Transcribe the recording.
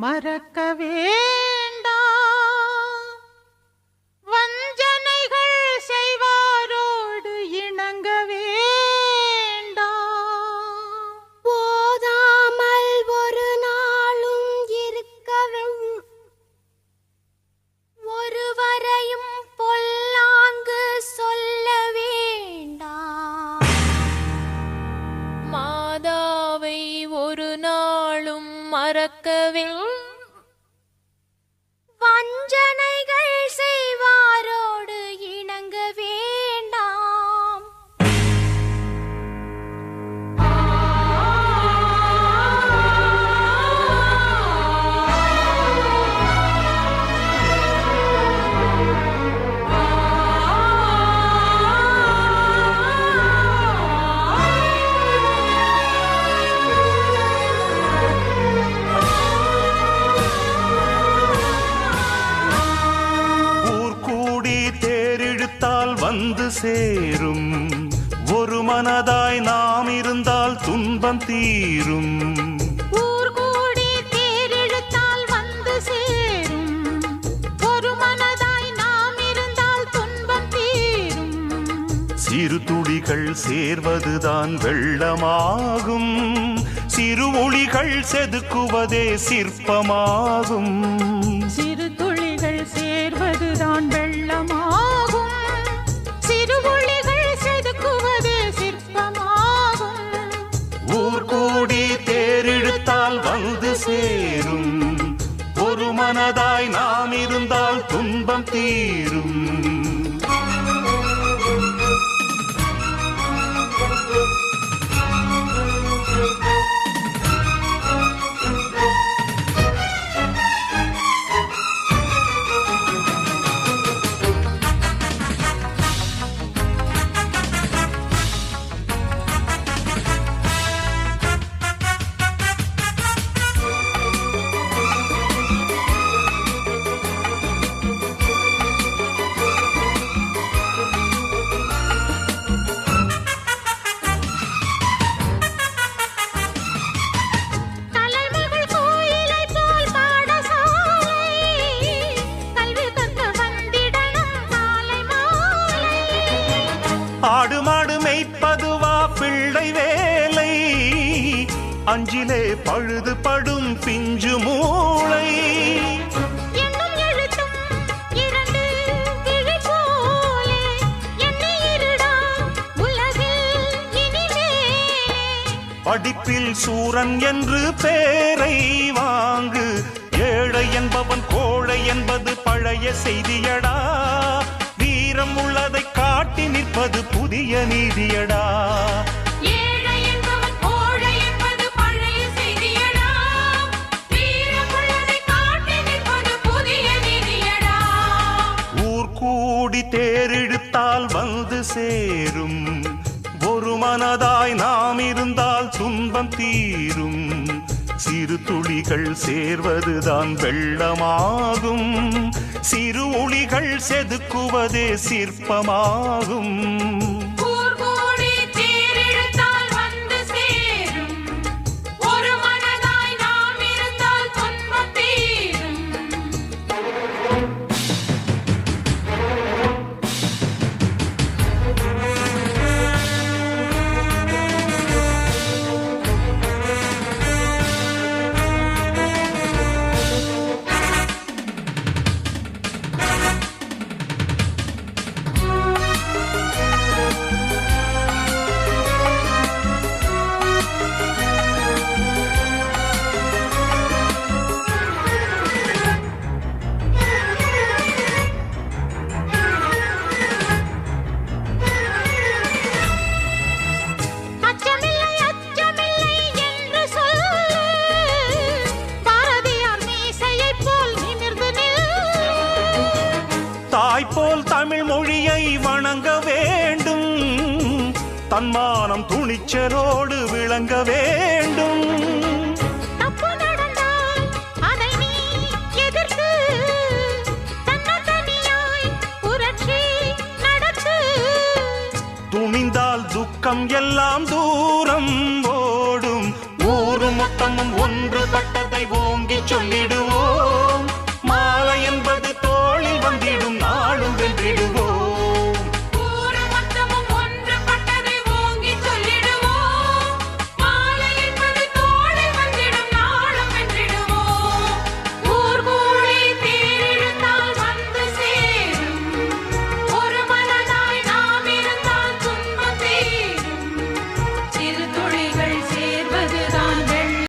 மறக்க வேண்டாம். வஞ்சனைகள் செய்வாரோடு இணங்க வேண்டாம். போதாமல் ஒரு நாளும் இருக்கவும் ஒருவரையும் பொல்லாங்கு சொல்ல வேண்டாம். மாதாவை ஒரு நாளும் மறக்கவே வஞ்சனைகள் செய்வாரோடு இணங்க வேண்டாம். வந்து சேரும் ஒரு மனதாய் நாம் இருந்தால் துன்பம் தீரும். ஊர் கூடி தேரெழுத்தால் வந்து சேரும் ஒரு மனதாய் நாம் இருந்தால் துன்பம் தீரும். சிறு துளிகள் சேர்வதுதான் வெள்ளமாகும், சிறு ஒளிகள் செதுக்குவதே சிற்பமாகும். சிறு துளிகள் சேர்வதுதான் வெள்ளமாகும், சிறு ஒளிகள் செதுக்குவதே சிற்பமாகும். ஊர் கூடி தேரெழுத்தால் வந்து சேரும் ஒரு மனதாய் நாம் இருந்தால் துன்பம் தீரும். ஆடு மாடு மேய்ப்பதுவா பிள்ளை வேலை, அஞ்சிலே பழுது படும் பிஞ்சு மூளை. படிப்பில் சூரன் என்று பேரை வாங்கு, ஏழை என்பவன் கோழை என்பது பழைய செய்தியடா. வீரம் உள்ளதை காட்டி நிற்பது புதிய நீதியடா. ஏழை என்பவன் கோழை என்பது பழைய செய்தியடா. வீரம் உள்ளதை காட்டி நிற்பது புதிய நீதியடா. ஊர் கூடி தேரெழுத்தால் வந்து சேரும் ஒரு மனதாய் நாம் இருந்தால் துன்பம் தீரும். சிறு துளிகள் சேர்வதுதான் வெள்ளமாகும், சிறு ஒளிகள் செதுக்குவதே சிற்பமாகும். தாய்போல் தமிழ் மொழியை வணங்க வேண்டும், தன்மானம் துணிச்சலோடு விளங்க வேண்டும். துணிந்தால் துக்கம் எல்லாம் தூரம் ஓடும், ஊரு மொத்தமும் ஒன்றுபட்டதை ஓங்கி சொல்லிடுவோம். மாலை என்பது தோளில் வந்திடும்